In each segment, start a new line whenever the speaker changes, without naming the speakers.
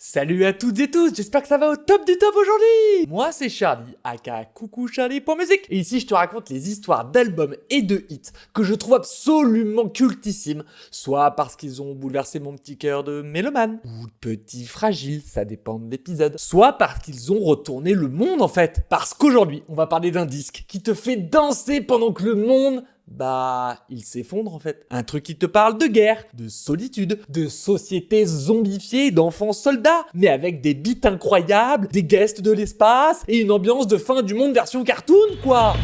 Salut à toutes et tous, j'espère que ça va au top du top aujourd'hui. Moi c'est Charlie, aka coucou Charlie.musique. Et ici je te raconte les histoires d'albums et de hits que je trouve absolument cultissimes. Soit parce qu'ils ont bouleversé mon petit cœur de mélomane, ou de petit fragile, ça dépend de l'épisode. Soit parce qu'ils ont retourné le monde en fait. Parce qu'aujourd'hui on va parler d'un disque qui te fait danser pendant que le monde... il s'effondre en fait. Un truc qui te parle de guerre, de solitude, de société zombifiée, d'enfants soldats, mais avec des beats incroyables, des guests de l'espace et une ambiance de fin du monde version cartoon quoi.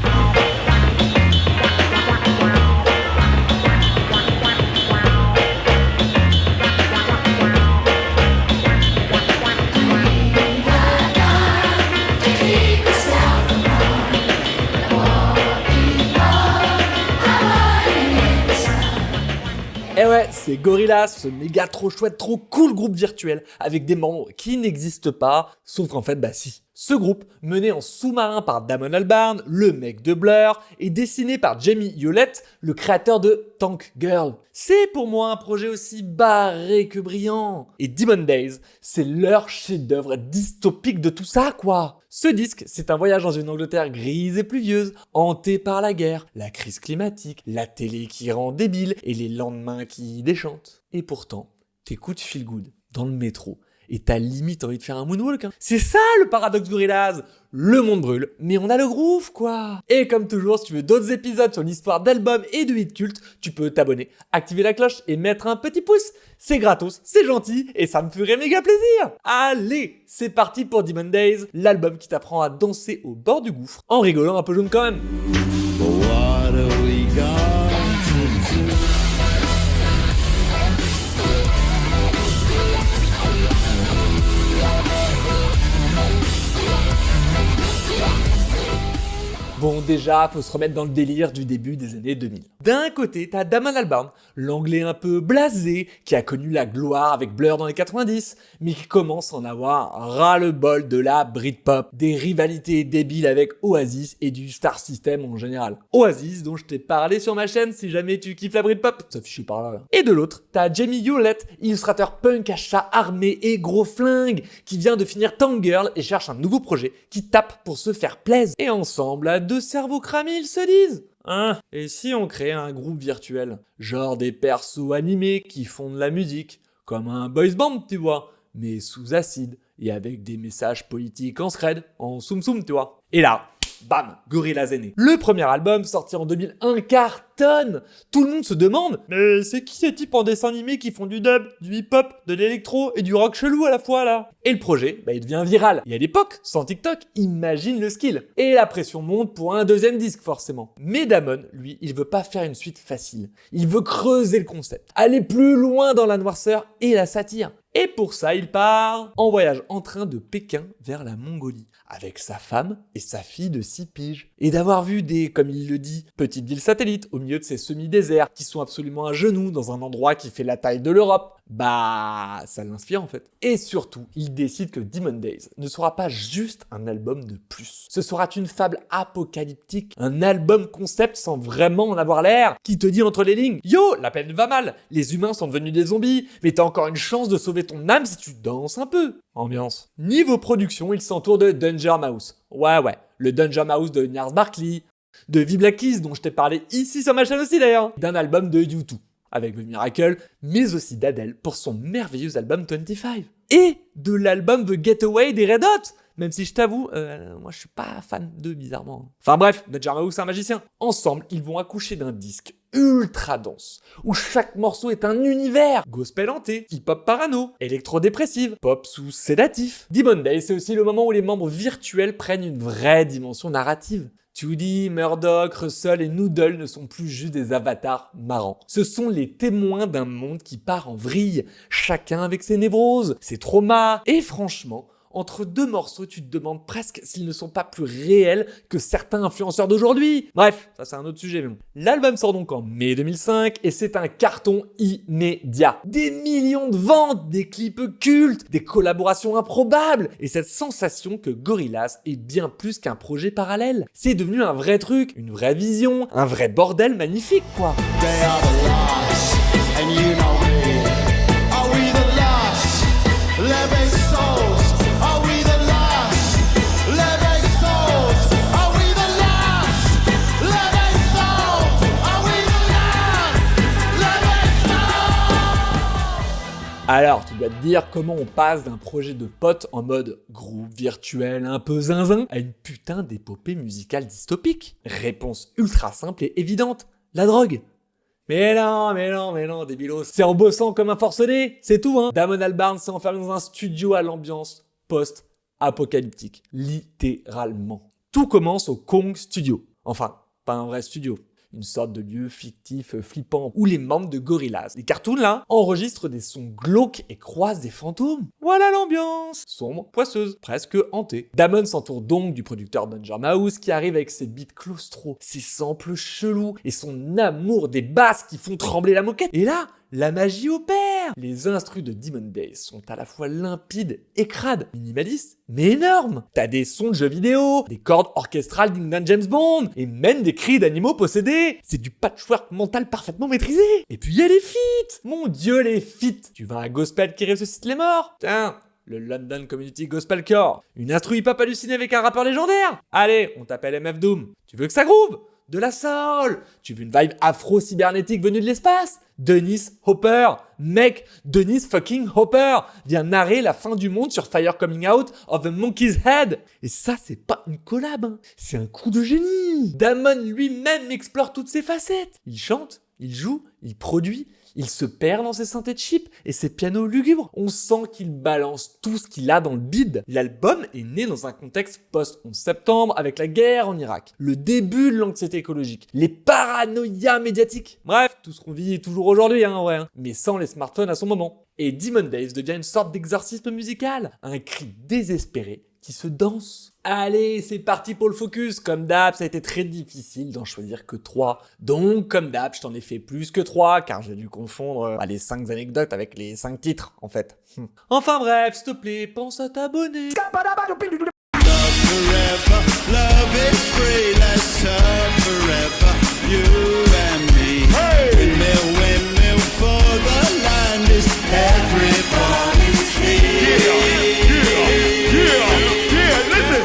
Eh ouais, c'est Gorillaz, ce méga trop chouette, trop cool groupe virtuel, avec des membres qui n'existent pas, sauf qu'en fait, si. Ce groupe, mené en sous-marin par Damon Albarn, le mec de Blur, et dessiné par Jamie Hewlett, le créateur de Tank Girl. C'est pour moi un projet aussi barré que brillant. Et Demon Days, c'est leur chef-d'œuvre dystopique de tout ça, quoi. Ce disque, c'est un voyage dans une Angleterre grise et pluvieuse, hantée par la guerre, la crise climatique, la télé qui rend débile et les lendemains qui déchantent. Et pourtant, t'écoutes Feel Good dans le métro. Et t'as limite envie de faire un moonwalk. Hein. C'est ça le paradoxe Gorillaz. Le monde brûle, mais on a le groove quoi. Et comme toujours, si tu veux d'autres épisodes sur l'histoire d'albums et de hits cultes, tu peux t'abonner, activer la cloche et mettre un petit pouce. C'est gratos, c'est gentil et ça me ferait méga plaisir. Allez, c'est parti pour Demon Days, l'album qui t'apprend à danser au bord du gouffre en rigolant un peu jaune quand même. Bon, déjà, faut se remettre dans le délire du début des années 2000. D'un côté, t'as Damon Albarn, l'anglais un peu blasé, qui a connu la gloire avec Blur dans les 90, mais qui commence à en avoir ras-le-bol de la Britpop, des rivalités débiles avec Oasis et du Star System en général. Oasis, dont je t'ai parlé sur ma chaîne si jamais tu kiffes la Britpop, ça fiche par là. Et de l'autre, t'as Jamie Hewlett, illustrateur punk à chat armé et gros flingue, qui vient de finir Tank Girl et cherche un nouveau projet qui tape pour se faire plaisir. Et ensemble, à deux cerveaux cramés, ils se disent et si on créait un groupe virtuel, genre des persos animés qui font de la musique, comme un boys band, tu vois, mais sous acide et avec des messages politiques en scred, en soum-soum, tu vois. Et là, bam, Gorillaz est né. Le premier album, sorti en 2001, cartonne. Tout le monde se demande, mais c'est qui ces types en dessin animé qui font du dub, du hip-hop, de l'électro et du rock chelou à la fois là? Et le projet, il devient viral. Et à l'époque, sans TikTok, imagine le skill. Et la pression monte pour un deuxième disque forcément. Mais Damon, lui, il veut pas faire une suite facile. Il veut creuser le concept, aller plus loin dans la noirceur et la satire. Et pour ça, il part en voyage en train de Pékin vers la Mongolie, avec sa femme et sa fille de 6 piges. Et d'avoir vu des, comme il le dit, petites villes satellites au milieu de ces semi-déserts qui sont absolument à genoux dans un endroit qui fait la taille de l'Europe, ça l'inspire en fait. Et surtout, il décide que Demon Days ne sera pas juste un album de plus. Ce sera une fable apocalyptique, un album concept sans vraiment en avoir l'air, qui te dit entre les lignes, yo, la peine va mal, les humains sont devenus des zombies, mais t'as encore une chance de sauver ton âme si tu danses un peu. Ambiance. Niveau production, il s'entoure de Danger Mouse. Ouais, le Danger Mouse de Gnarls Barkley, de V Black Keys dont je t'ai parlé ici sur ma chaîne aussi d'ailleurs, d'un album de U2 avec The Miracle, mais aussi d'Adele pour son merveilleux album 25, et de l'album The Getaway des Red Hot, même si je t'avoue, moi je suis pas fan d'eux bizarrement. Enfin bref, Danger Mouse c'est un magicien. Ensemble, ils vont accoucher d'un disque ultra dense, où chaque morceau est un univers, gospel hanté, hip-hop parano, électro-dépressive, pop sous sédatif. Demon Days, c'est aussi le moment où les membres virtuels prennent une vraie dimension narrative. Tudy, Murdoch, Russell et Noodle ne sont plus juste des avatars marrants. Ce sont les témoins d'un monde qui part en vrille, chacun avec ses névroses, ses traumas, et franchement, entre deux morceaux, tu te demandes presque s'ils ne sont pas plus réels que certains influenceurs d'aujourd'hui. Bref, ça c'est un autre sujet mais bon. L'album sort donc en mai 2005 et c'est un carton immédiat. Des millions de ventes, des clips cultes, des collaborations improbables et cette sensation que Gorillaz est bien plus qu'un projet parallèle. C'est devenu un vrai truc, une vraie vision, un vrai bordel magnifique quoi. And you know me. Are we the last? Alors, tu dois te dire comment on passe d'un projet de potes en mode groupe virtuel un peu zinzin à une putain d'épopée musicale dystopique. Réponse ultra simple et évidente, la drogue. Mais non, débilos. C'est en bossant comme un forcené, c'est tout, hein. Damon Albarn s'est enfermé dans un studio à l'ambiance post-apocalyptique. Littéralement. Tout commence au Kong Studio. Enfin, pas un vrai studio. Une sorte de lieu fictif flippant où les membres de Gorillaz, les cartoons là, enregistrent des sons glauques et croisent des fantômes. Voilà l'ambiance. Sombre, poisseuse, presque hantée. Damon s'entoure donc du producteur Danger Mouse qui arrive avec ses beats claustro, ses samples chelous et son amour des basses qui font trembler la moquette. Et là, la magie opère. Les instrus de Demon Days sont à la fois limpides et crades, minimalistes mais énormes. T'as des sons de jeux vidéo, des cordes orchestrales dignes d'un James Bond, et même des cris d'animaux possédés. C'est du patchwork mental parfaitement maîtrisé. Et puis il y a les feats. Mon dieu, les feats. Tu veux un gospel qui ressuscite les morts? Tiens, le London Community Gospel Core. Une instru hip-hop hallucinée avec un rappeur légendaire. Allez, on t'appelle MF Doom. Tu veux que ça groove? De la soul. Tu veux une vibe afro-cybernétique venue de l'espace? Dennis Hopper, mec, Dennis fucking Hopper vient narrer la fin du monde sur Fire Coming Out of the Monkey's Head. Et ça, c'est pas une collab, hein. C'est un coup de génie. Damon lui-même explore toutes ses facettes. Il chante, il joue, il produit, il se perd dans ses synthés cheap et ses pianos lugubres. On sent qu'il balance tout ce qu'il a dans le bide. L'album est né dans un contexte post-11 septembre avec la guerre en Irak, le début de l'anxiété écologique, les paranoïas médiatiques. Bref, tout ce qu'on vit toujours aujourd'hui, hein, ouais. Mais sans les smartphones à son moment. Et Demon Days devient une sorte d'exorcisme musical, un cri désespéré qui se danse. Allez, c'est parti pour le focus. Comme d'hab, ça a été très difficile d'en choisir que 3. Donc, comme d'hab, je t'en ai fait plus que 3, car j'ai dû confondre les 5 anecdotes avec les 5 titres, en fait. Enfin bref, s'il te plaît, pense à t'abonner.
Love is free, let's turn forever, you and me. Hey! Windmill for the land is everybody's here.
Yeah, listen.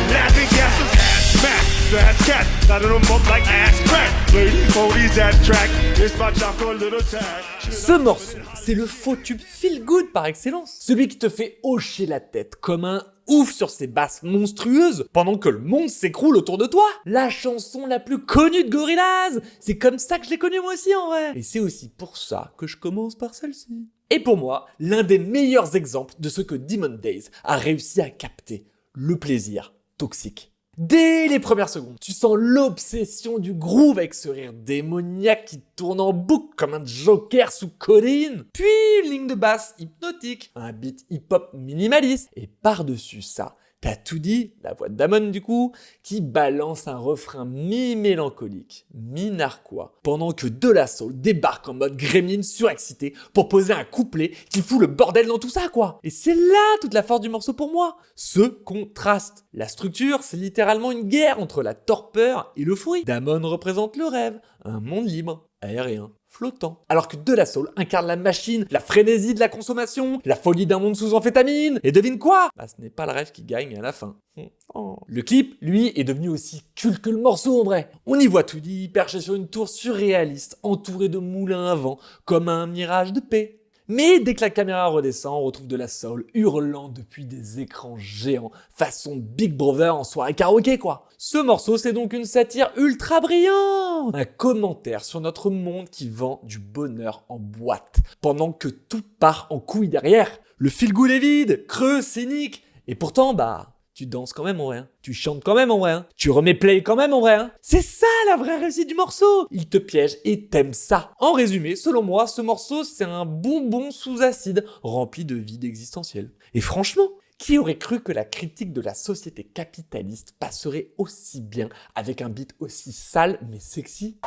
Laughing gas is ass smack, ass cat, got them up like ass crack. Ladies, oldies, that track, it's my chocolate little tag.
Ce morceau, c'est le faux tube feel good par excellence. Celui qui te fait hocher la tête comme un ouf sur ses basses monstrueuses pendant que le monde s'écroule autour de toi. La chanson la plus connue de Gorillaz. C'est comme ça que je l'ai connue moi aussi en vrai. Et c'est aussi pour ça que je commence par celle-ci. Et pour moi, l'un des meilleurs exemples de ce que Demon Days a réussi à capter, le plaisir toxique. Dès les premières secondes, tu sens l'obsession du groove avec ce rire démoniaque qui tourne en boucle comme un joker sous codéine. Puis une ligne de basse hypnotique, un beat hip-hop minimaliste. Et par-dessus ça, t'as tout dit, la voix de Damon du coup, qui balance un refrain mi-mélancolique, mi-narquois, pendant que De La Soul débarque en mode gremlin surexcité pour poser un couplet qui fout le bordel dans tout ça quoi. Et c'est là toute la force du morceau pour moi, ce contraste. La structure, c'est littéralement une guerre entre la torpeur et l'euphorie. Damon représente le rêve, un monde libre, aérien, flottant. Alors que De La Soul incarne la machine, la frénésie de la consommation, la folie d'un monde sous amphétamine. Et devine quoi? Bah ce n'est pas le rêve qui gagne à la fin. Le clip, lui, est devenu aussi culte que le morceau en vrai. On y voit tout dit perché sur une tour surréaliste, entouré de moulins à vent, comme un mirage de paix. Mais dès que la caméra redescend, on retrouve De La Soul hurlant depuis des écrans géants, façon Big Brother en soirée karaoké quoi. Ce morceau, c'est donc une satire ultra brillante, un commentaire sur notre monde qui vend du bonheur en boîte, pendant que tout part en couille derrière. Le feel-good est vide, creux, cynique, et pourtant, tu danses quand même en vrai, hein. Tu chantes quand même en vrai, hein. Tu remets play quand même en vrai. Hein. C'est ça la vraie réussite du morceau. Il te piège et t'aimes ça. En résumé, selon moi, ce morceau c'est un bonbon sous acide rempli de vide existentiel. Et franchement, qui aurait cru que la critique de la société capitaliste passerait aussi bien avec un beat aussi sale mais sexy?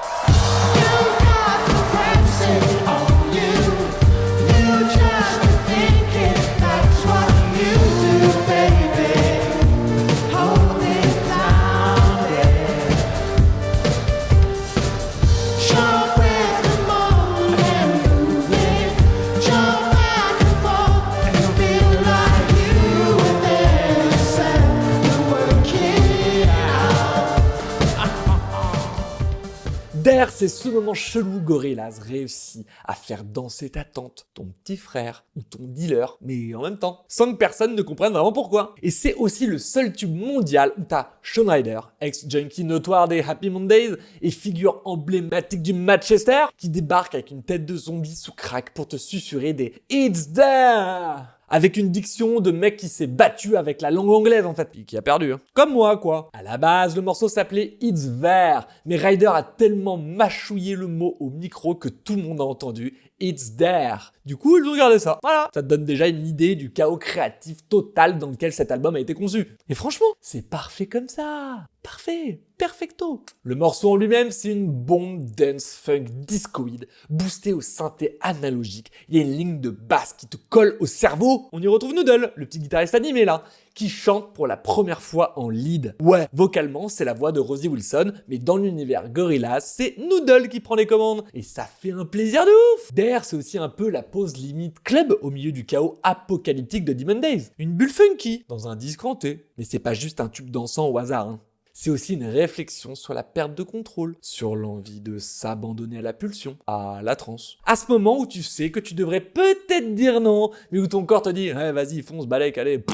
c'est ce moment chelou où Gorillaz réussit à faire danser ta tante, ton petit frère ou ton dealer, mais en même temps, sans que personne ne comprenne vraiment pourquoi. Et c'est aussi le seul tube mondial où t'as Shaun Ryder, ex-junkie notoire des Happy Mondays et figure emblématique du Manchester, qui débarque avec une tête de zombie sous crack pour te susurrer des It's there! Avec une diction de mec qui s'est battu avec la langue anglaise en fait, puis qui a perdu. Comme moi quoi. À la base, le morceau s'appelait It's There, mais Ryder a tellement mâchouillé le mot au micro que tout le monde a entendu It's There. Du coup, ils ont gardé ça. Voilà. Ça te donne déjà une idée du chaos créatif total dans lequel cet album a été conçu. Et franchement, c'est parfait comme ça. Parfait. Perfecto. Le morceau en lui-même, c'est une bombe dance funk discoïde, boostée au synthé analogique. Il y a une ligne de basse qui te colle au cerveau. On y retrouve Noodle, le petit guitariste animé là, qui chante pour la première fois en lead. Ouais, vocalement, c'est la voix de Rosie Wilson, mais dans l'univers Gorillaz, c'est Noodle qui prend les commandes. Et ça fait un plaisir de ouf. D'ailleurs, c'est aussi un peu la pause limite club au milieu du chaos apocalyptique de Demon Days. Une bulle funky dans un disque hanté. Mais c'est pas juste un tube dansant au hasard, hein. C'est aussi une réflexion sur la perte de contrôle, sur l'envie de s'abandonner à la pulsion, à la transe. À ce moment où tu sais que tu devrais peut-être dire non, mais où ton corps te dit hey, « vas-y, fonce, balèque, allez,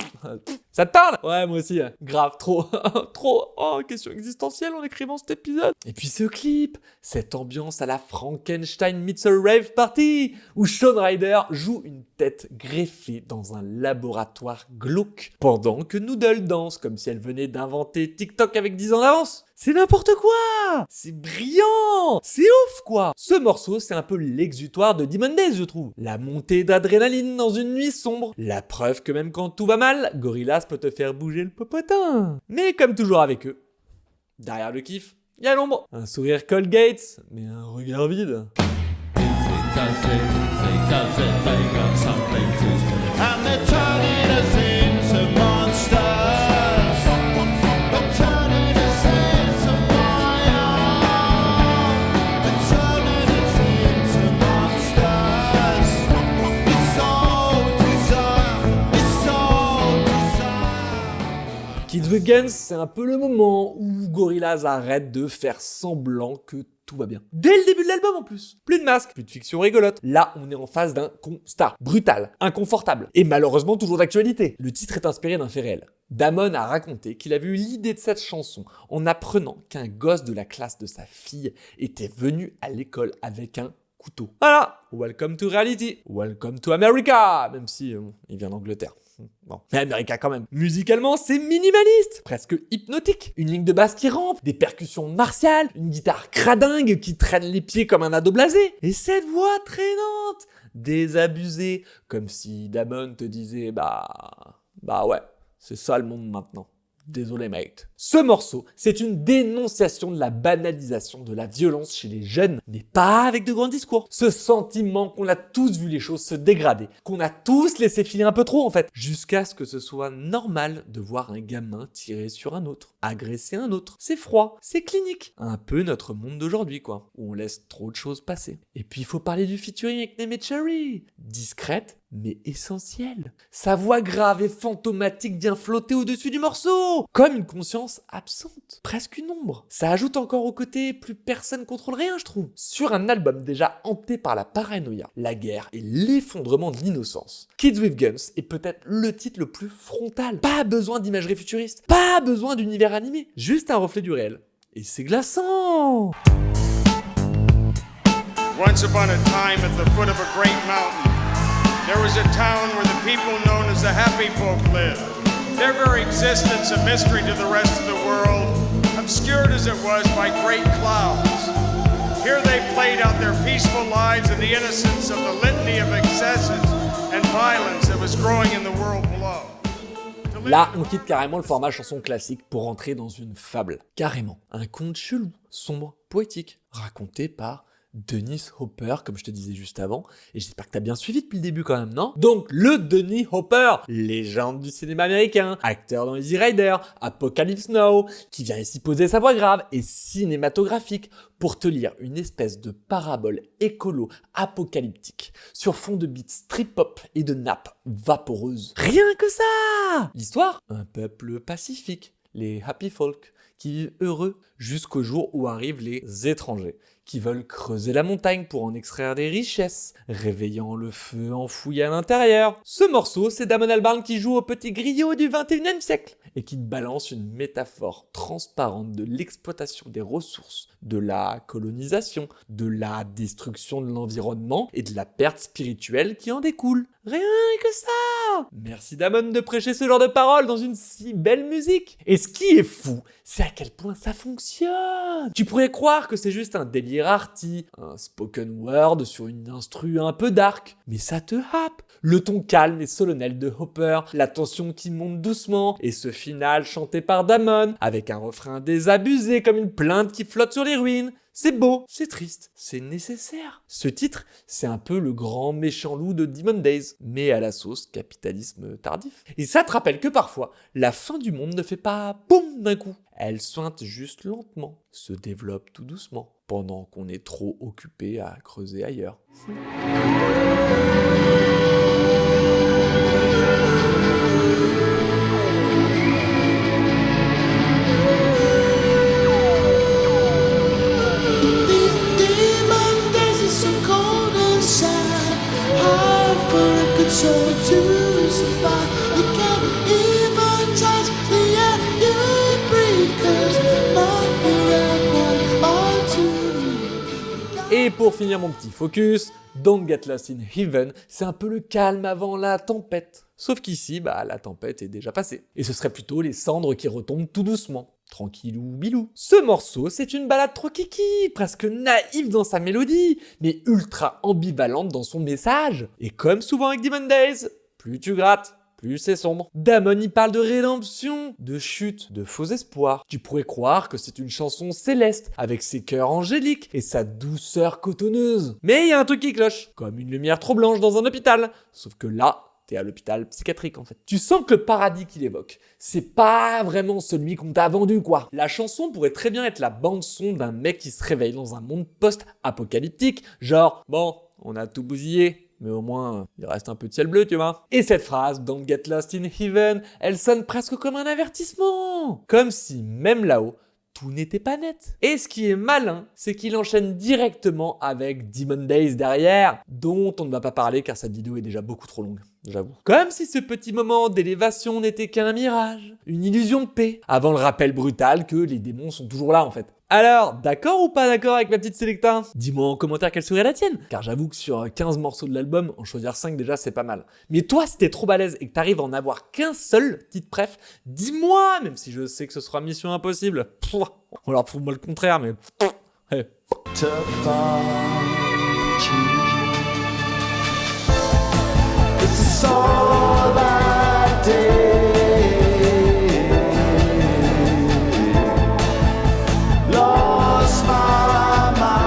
ça te parle ?» Ouais, moi aussi, grave, trop, trop, oh, question existentielle en écrivant cet épisode. Et puis ce clip, cette ambiance à la Frankenstein meets a rave party, où Shaun Ryder joue une tête greffée dans un laboratoire glauque, pendant que Noodle danse comme si elle venait d'inventer TikTok avec 10 ans d'avance. C'est n'importe quoi! C'est brillant! C'est ouf, quoi! Ce morceau, c'est un peu l'exutoire de Demon Days, je trouve. La montée d'adrénaline dans une nuit sombre. La preuve que même quand tout va mal, Gorillaz peut te faire bouger le popotin. Mais comme toujours avec eux, derrière le kiff, il y a l'ombre. Un sourire Colgate, mais un regard vide.
And they're turning us into monsters. They're turning us into fire. They're turning us into monsters. It's all deserved. It's all deserved.
Kids with Guns, c'est un peu le moment où Gorillaz arrête de faire semblant que tout va bien. Dès le début de l'album en plus. Plus de masques, plus de fiction rigolote. Là, on est en face d'un constat brutal, inconfortable et malheureusement toujours d'actualité. Le titre est inspiré d'un fait réel. Damon a raconté qu'il avait eu l'idée de cette chanson en apprenant qu'un gosse de la classe de sa fille était venu à l'école avec un couteau. Voilà, welcome to reality, welcome to America, même si il vient d'Angleterre. Bon, mais America quand même. Musicalement, c'est minimaliste, presque hypnotique. Une ligne de basse qui rampe, des percussions martiales, une guitare cradingue qui traîne les pieds comme un ado blasé. Et cette voix traînante, désabusée, comme si Damon te disait bah ouais, c'est ça le monde maintenant. Désolé mate. Ce morceau, c'est une dénonciation de la banalisation de la violence chez les jeunes, mais pas avec de grands discours. Ce sentiment qu'on a tous vu les choses se dégrader, qu'on a tous laissé filer un peu trop en fait, jusqu'à ce que ce soit normal de voir un gamin tirer sur un autre, agresser un autre. C'est froid, c'est clinique. Un peu notre monde d'aujourd'hui quoi, où on laisse trop de choses passer. Et puis il faut parler du featuring avec Neme Cherry. Discrète, mais essentielle. Sa voix grave et fantomatique vient flotter au-dessus du morceau, comme une conscience absente, presque une ombre. Ça ajoute encore au côté plus personne contrôle rien, je trouve. Sur un album déjà hanté par la paranoïa, la guerre et l'effondrement de l'innocence, Kids with Guns est peut-être le titre le plus frontal. Pas besoin d'imagerie futuriste, pas besoin d'univers animé, juste un reflet du réel. Et c'est glaçant.
Once upon a time, at the foot of a great mountain, there was a town where the people known as the Happy Folk lived. Their very existence a mystery to the rest of the world, obscured as it was by great clouds. Here they played out their peaceful lives in the innocence of the litany of excesses and violence that was growing in the world below.
Là, on quitte carrément le format chanson classique pour rentrer dans une fable. Carrément. Un conte chelou, sombre, poétique, raconté par Dennis Hopper, comme je te disais juste avant, et j'espère que t'as bien suivi depuis le début quand même, non? Donc, le Dennis Hopper, légende du cinéma américain, acteur dans Easy Rider, Apocalypse Now, qui vient ici poser sa voix grave et cinématographique pour te lire une espèce de parabole écolo apocalyptique sur fond de beats trip-hop et de nappes vaporeuses. Rien que ça! L'histoire? Un peuple pacifique, les Happy Folk, qui vivent heureux jusqu'au jour où arrivent les étrangers, qui veulent creuser la montagne pour en extraire des richesses, réveillant le feu enfoui à l'intérieur. Ce morceau, c'est Damon Albarn qui joue au petit griot du 21e siècle et qui te balance une métaphore transparente de l'exploitation des ressources, de la colonisation, de la destruction de l'environnement et de la perte spirituelle qui en découle. Rien que ça! Merci Damon de prêcher ce genre de paroles dans une si belle musique. Et ce qui est fou, c'est à quel point ça fonctionne. Tu pourrais croire que c'est juste un délire arty, un spoken word sur une instru un peu dark, mais ça te happe. Le ton calme et solennel de Hopper, la tension qui monte doucement, et ce final chanté par Damon, avec un refrain désabusé comme une plainte qui flotte sur les ruines. C'est beau, c'est triste, c'est nécessaire. Ce titre, c'est un peu le grand méchant loup de Demon Days, mais à la sauce capitalisme tardif. Et ça te rappelle que parfois, la fin du monde ne fait pas boum d'un coup. Elle sointe juste lentement, se développe tout doucement, pendant qu'on est trop occupé à creuser ailleurs.
Demon days is so cold and sad. Hard for a good soul to survive. You can't even touch the air you breathe, 'cause not the all to me.
Et pour finir mon petit focus, Don't Get Lost in Heaven, c'est un peu le calme avant la tempête. Sauf qu'ici, la tempête est déjà passée. Et ce serait plutôt les cendres qui retombent tout doucement. Tranquillou bilou. Ce morceau, c'est une balade trop kiki, presque naïve dans sa mélodie, mais ultra ambivalente dans son message. Et comme souvent avec Demon Days, plus tu grattes, plus c'est sombre. Damon y parle de rédemption, de chute, de faux espoirs. Tu pourrais croire que c'est une chanson céleste, avec ses chœurs angéliques et sa douceur cotonneuse. Mais il y a un truc qui cloche, comme une lumière trop blanche dans un hôpital. Sauf que là, t'es à l'hôpital psychiatrique en fait. Tu sens que le paradis qu'il évoque, c'est pas vraiment celui qu'on t'a vendu quoi. La chanson pourrait très bien être la bande-son d'un mec qui se réveille dans un monde post-apocalyptique, genre, bon, on a tout bousillé, mais au moins, il reste un peu de ciel bleu, tu vois. Et cette phrase, Don't get lost in heaven, elle sonne presque comme un avertissement. Comme si, même là-haut, tout n'était pas net. Et ce qui est malin, c'est qu'il enchaîne directement avec Demon Days derrière, dont on ne va pas parler car cette vidéo est déjà beaucoup trop longue, j'avoue. Comme si ce petit moment d'élévation n'était qu'un mirage, une illusion de paix, avant le rappel brutal que les démons sont toujours là en fait. Alors, d'accord ou pas d'accord avec ma petite sélecta? Dis-moi en commentaire quelle serait la tienne, car j'avoue que sur 15 morceaux de l'album, en choisir 5 déjà c'est pas mal. Mais toi, si t'es trop balèze et que t'arrives à en avoir qu'un seul titre préf, dis-moi, même si je sais que ce sera mission impossible. Alors prouve-moi le contraire, mais... Hey.
To find you. This is all I did. Lost my mind.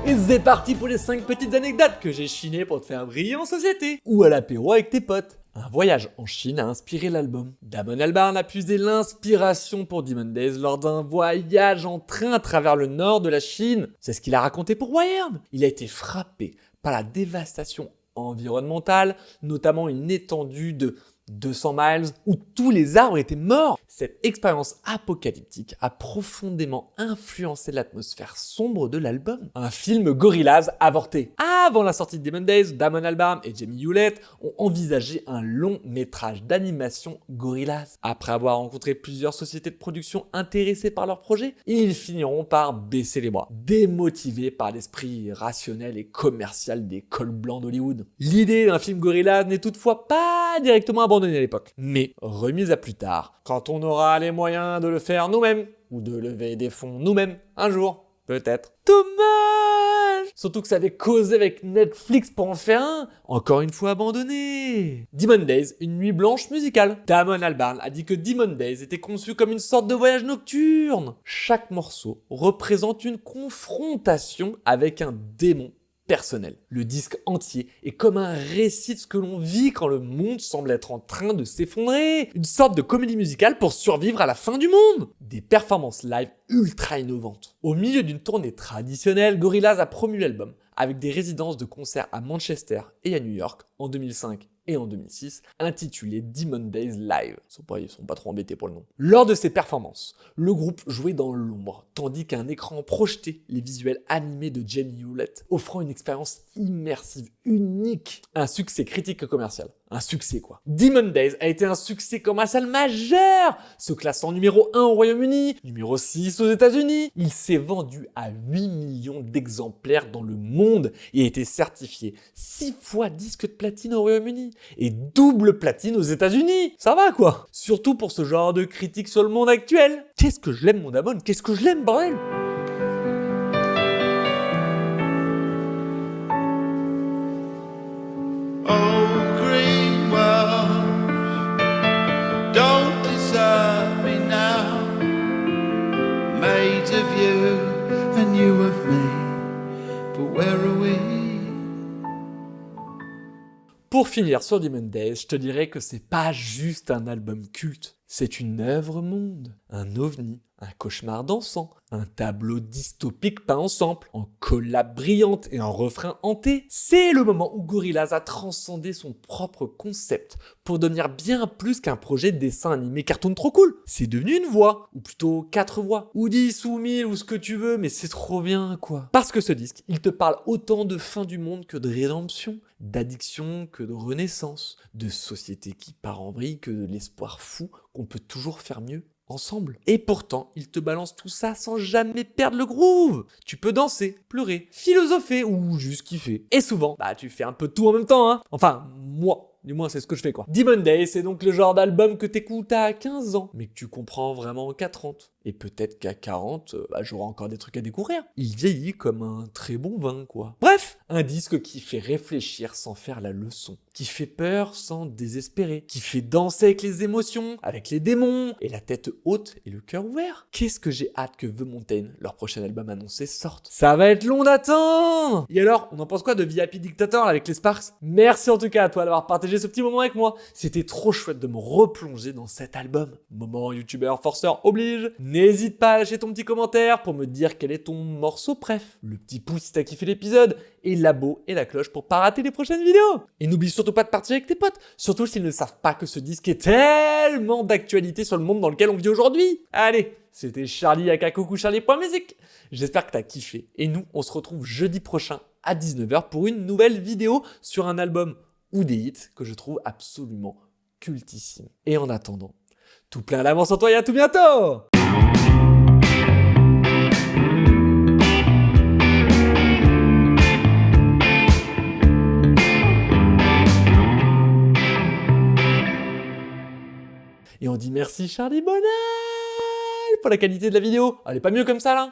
Et c'est parti pour les 5 petites anecdotes que j'ai chinées pour te faire briller en société. Ou à l'apéro avec tes potes. Un voyage en Chine a inspiré l'album. Damon Albarn a puisé l'inspiration pour Demon Days lors d'un voyage en train à travers le nord de la Chine. C'est ce qu'il a raconté pour Wired. Il a été frappé par la dévastation environnementale, notamment une étendue de 200 miles où tous les arbres étaient morts. Cette expérience apocalyptique a profondément influencé l'atmosphère sombre de l'album. Un film Gorillaz avorté. Avant la sortie de Demon Days, Damon Albarn et Jamie Hewlett ont envisagé un long métrage d'animation Gorillaz. Après avoir rencontré plusieurs sociétés de production intéressées par leur projet, ils finiront par baisser les bras, démotivés par l'esprit rationnel et commercial des cols blancs d'Hollywood. L'idée d'un film Gorillaz n'est toutefois pas directement abandonnée à l'époque, mais remise à plus tard, quand on aura les moyens de le faire nous-mêmes, ou de lever des fonds nous-mêmes, un jour, peut-être. Dommage! Surtout que ça avait causé avec Netflix pour en faire un, encore une fois abandonné. Demon Days, une nuit blanche musicale. Damon Albarn a dit que Demon Days était conçu comme une sorte de voyage nocturne. Chaque morceau représente une confrontation avec un démon personnel. Le disque entier est comme un récit de ce que l'on vit quand le monde semble être en train de s'effondrer. Une sorte de comédie musicale pour survivre à la fin du monde. Des performances live ultra innovantes. Au milieu d'une tournée traditionnelle, Gorillaz a promu l'album avec des résidences de concerts à Manchester et à New York en 2005 et en 2006, intitulé Demon Days Live. Ils sont pas trop embêtés pour le nom. Lors de ces performances, le groupe jouait dans l'ombre, tandis qu'un écran projetait les visuels animés de Jamie Hewlett, offrant une expérience immersive, unique. Un succès critique et commercial. Un succès quoi. Demon Days a été un succès commercial majeur, se classant numéro 1 au Royaume-Uni, numéro 6 aux États-Unis. Il s'est vendu à 8 millions d'exemplaires dans le monde et a été certifié 6 fois disque de platine au Royaume-Uni et double platine aux États-Unis. Ça va quoi. Surtout pour ce genre de critique sur le monde actuel. Qu'est-ce que je l'aime mon Damon, qu'est-ce que je l'aime bordel.
Of you and you of me, but where are we?
Pour finir sur Demon Days, je te dirais que c'est pas juste un album culte, c'est une œuvre monde, un ovni, un cauchemar dansant, un tableau dystopique peint en sample, en collab brillante et en refrain hanté. C'est le moment où Gorillaz a transcendé son propre concept pour devenir bien plus qu'un projet de dessin animé cartoon trop cool. C'est devenu une voix, ou plutôt 4 voix, ou 10 ou 1000 ou ce que tu veux, mais c'est trop bien quoi. Parce que ce disque, il te parle autant de fin du monde que de rédemption, d'addiction que de renaissance, de société qui part en vrille que de l'espoir fou qu'on peut toujours faire mieux ensemble. Et pourtant, il te balance tout ça sans jamais perdre le groove. Tu peux danser, pleurer, philosopher ou juste kiffer. Et souvent, tu fais un peu tout en même temps, hein. Enfin, moi. Du moins, c'est ce que je fais, quoi. Demon Days, c'est donc le genre d'album que t'écoutes à 15 ans, mais que tu comprends vraiment qu'à 30. Et peut-être qu'à 40, j'aurai encore des trucs à découvrir. Il vieillit comme un très bon vin, quoi. Bref, un disque qui fait réfléchir sans faire la leçon, qui fait peur sans désespérer, qui fait danser avec les émotions, avec les démons, et la tête haute et le cœur ouvert. Qu'est-ce que j'ai hâte que The Mountain, leur prochain album annoncé, sorte. Ça va être long d'attendre. Et alors, on en pense quoi de VIP Dictator avec les Sparks? Merci en tout cas à toi d'avoir partagé ce petit moment avec moi. C'était trop chouette de me replonger dans cet album. Moment youtubeur forceur oblige. N'hésite pas à lâcher ton petit commentaire pour me dire quel est ton morceau préf. Le petit pouce si t'as kiffé l'épisode. Et l'abo et la cloche pour pas rater les prochaines vidéos. Et n'oublie surtout pas de partager avec tes potes. Surtout s'ils ne savent pas que ce disque est tellement d'actualité sur le monde dans lequel on vit aujourd'hui. Allez, c'était Charlie aka Coucou Charlie.music. J'espère que t'as kiffé. Et nous, on se retrouve jeudi prochain à 19h pour une nouvelle vidéo sur un album ou des hits que je trouve absolument cultissimes. Et en attendant, tout plein d'avance en toi et à tout bientôt! Et on dit merci Charlie Bonnel pour la qualité de la vidéo. Elle est pas mieux comme ça là?